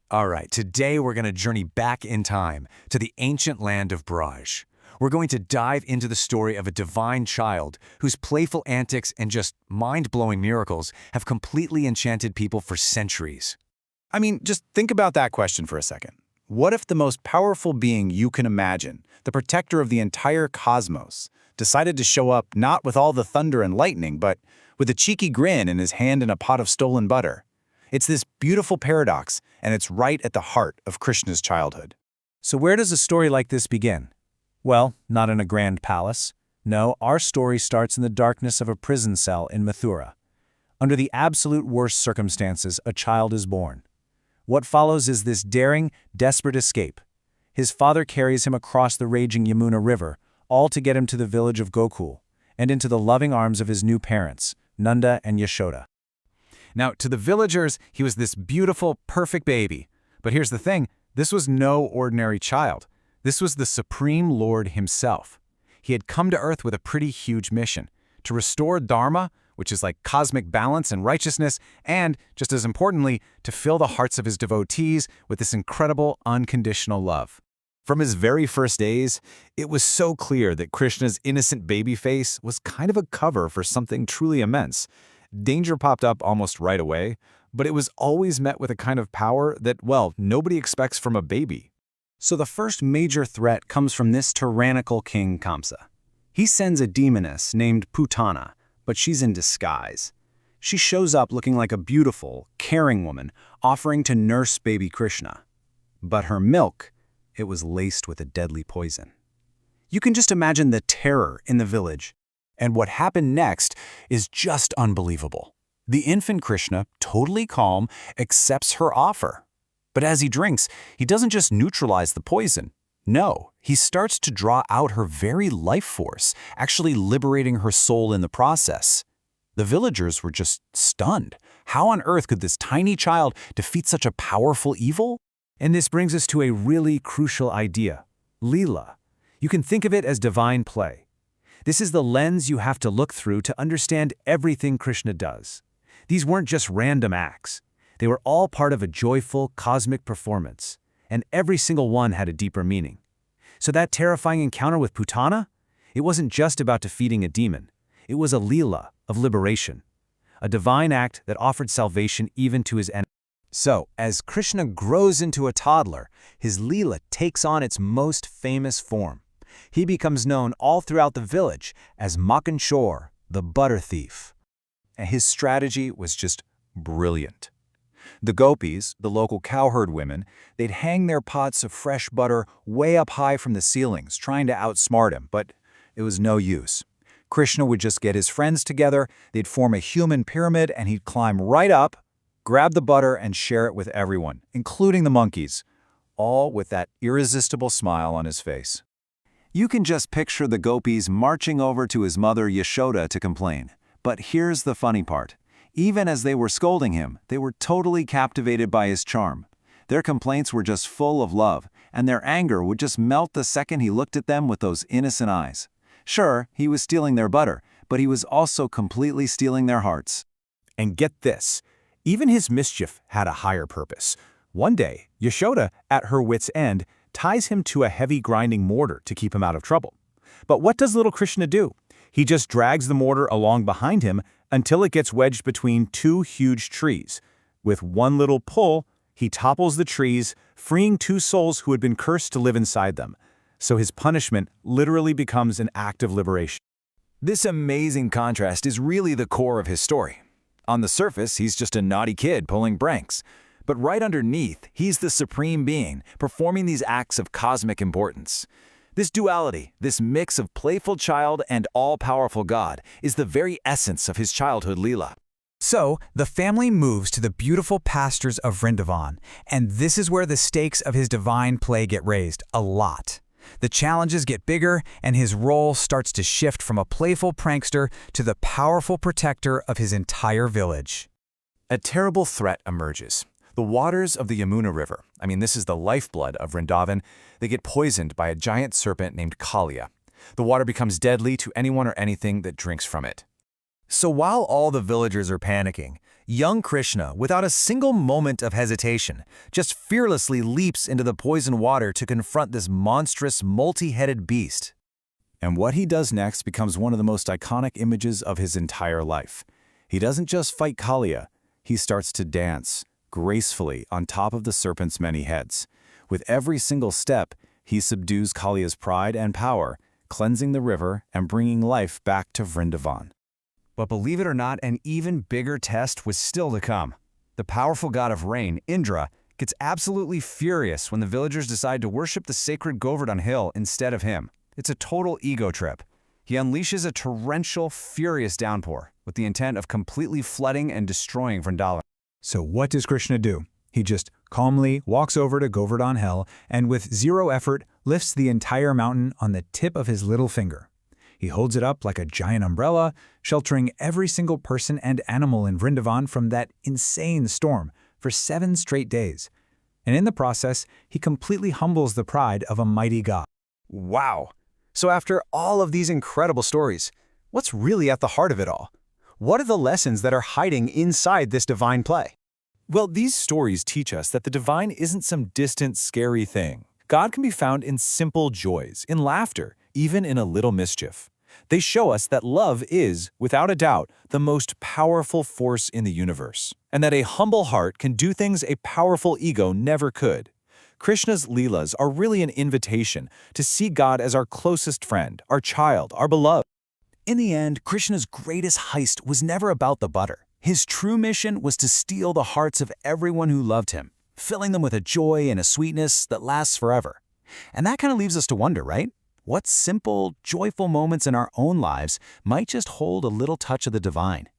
All right, today we're going to journey back in time to the ancient land of Braj. We're going to dive into the story of a divine child whose playful antics and just mind-blowing miracles have completely enchanted people for centuries. I mean, just think about that question for a second. What if the most powerful being you can imagine, the protector of the entire cosmos, decided to show up not with all the thunder and lightning, but with a cheeky grin in his hand and a pot of stolen butter? It's this beautiful paradox, and it's right at the heart of Krishna's childhood. So where does a story like this begin? Well, not in a grand palace. No, our story starts in the darkness of a prison cell in Mathura. Under the absolute worst circumstances, a child is born. What follows is this daring, desperate escape. His father carries him across the raging Yamuna River, all to get him to the village of Gokul, and into the loving arms of his new parents, Nanda and Yashoda. Now, to the villagers, he was this beautiful, perfect baby. But here's the thing, this was no ordinary child. This was the Supreme Lord himself. He had come to Earth with a pretty huge mission, to restore Dharma, which is like cosmic balance and righteousness, and, just as importantly, to fill the hearts of his devotees with this incredible, unconditional love. From his very first days, it was so clear that Krishna's innocent baby face was kind of a cover for something truly immense. Danger popped up almost right away, but it was always met with a kind of power that, well, nobody expects from a baby. So the first major threat comes from this tyrannical king Kamsa. He sends a demoness named Putana, but she's in disguise. She shows up looking like a beautiful, caring woman, offering to nurse baby Krishna. But her milk, it was laced with a deadly poison. You can just imagine the terror in the village. And what happened next is just unbelievable. The infant Krishna, totally calm, accepts her offer. But as he drinks, he doesn't just neutralize the poison. No, he starts to draw out her very life force, actually liberating her soul in the process. The villagers were just stunned. How on earth could this tiny child defeat such a powerful evil? And this brings us to a really crucial idea, Leela. You can think of it as divine play. This is the lens you have to look through to understand everything Krishna does. These weren't just random acts. They were all part of a joyful, cosmic performance, and every single one had a deeper meaning. So that terrifying encounter with Putana? It wasn't just about defeating a demon. It was a Leela of liberation, a divine act that offered salvation even to his enemies. So, as Krishna grows into a toddler, his Leela takes on its most famous form. He becomes known all throughout the village as Makhan, the butter thief. And his strategy was just brilliant. The gopis, the local cowherd women, they'd hang their pots of fresh butter way up high from the ceilings, trying to outsmart him, but it was no use. Krishna would just get his friends together, they'd form a human pyramid, and he'd climb right up, grab the butter, and share it with everyone, including the monkeys, all with that irresistible smile on his face. You can just picture the gopis marching over to his mother Yashoda to complain. But here's the funny part. Even as they were scolding him, they were totally captivated by his charm. Their complaints were just full of love, and their anger would just melt the second he looked at them with those innocent eyes. Sure, he was stealing their butter, but he was also completely stealing their hearts. And get this, even his mischief had a higher purpose. One day, Yashoda, at her wit's end, ties him to a heavy grinding mortar to keep him out of trouble. But what does little Krishna do? He just drags the mortar along behind him until it gets wedged between two huge trees. With one little pull, he topples the trees, freeing two souls who had been cursed to live inside them. So his punishment literally becomes an act of liberation. This amazing contrast is really the core of his story. On the surface, he's just a naughty kid pulling pranks. But right underneath, he's the supreme being, performing these acts of cosmic importance. This duality, this mix of playful child and all-powerful God, is the very essence of his childhood Leela. So, the family moves to the beautiful pastures of Vrindavan, and this is where the stakes of his divine play get raised a lot. The challenges get bigger, and his role starts to shift from a playful prankster to the powerful protector of his entire village. A terrible threat emerges. The waters of the Yamuna River, this is the lifeblood of Vrindavan, they get poisoned by a giant serpent named Kaliya. The water becomes deadly to anyone or anything that drinks from it. So while all the villagers are panicking, Young Krishna, without a single moment of hesitation, just fearlessly leaps into the poison water to confront this monstrous, multi-headed beast. And what he does next becomes one of the most iconic images of his entire life. He doesn't just fight Kaliya, he starts to dance, gracefully on top of the serpent's many heads. With every single step, he subdues Kaliya's pride and power, cleansing the river and bringing life back to Vrindavan. But believe it or not, an even bigger test was still to come. The powerful god of rain, Indra, gets absolutely furious when the villagers decide to worship the sacred Govardhan Hill instead of him. It's a total ego trip. He unleashes a torrential, furious downpour with the intent of completely flooding and destroying Vrindavan. So what does Krishna do? He just calmly walks over to Govardhan Hill and with zero effort lifts the entire mountain on the tip of his little finger. He holds it up like a giant umbrella, sheltering every single person and animal in Vrindavan from that insane storm for 7 straight days. And in the process, he completely humbles the pride of a mighty god. Wow! So after all of these incredible stories, what's really at the heart of it all? What are the lessons that are hiding inside this divine play? Well, these stories teach us that the divine isn't some distant, scary thing. God can be found in simple joys, in laughter, even in a little mischief. They show us that love is, without a doubt, the most powerful force in the universe, and that a humble heart can do things a powerful ego never could. Krishna's Leelas are really an invitation to see God as our closest friend, our child, our beloved. In the end, Krishna's greatest heist was never about the butter. His true mission was to steal the hearts of everyone who loved him, filling them with a joy and a sweetness that lasts forever. And that kind of leaves us to wonder, right? What simple, joyful moments in our own lives might just hold a little touch of the divine?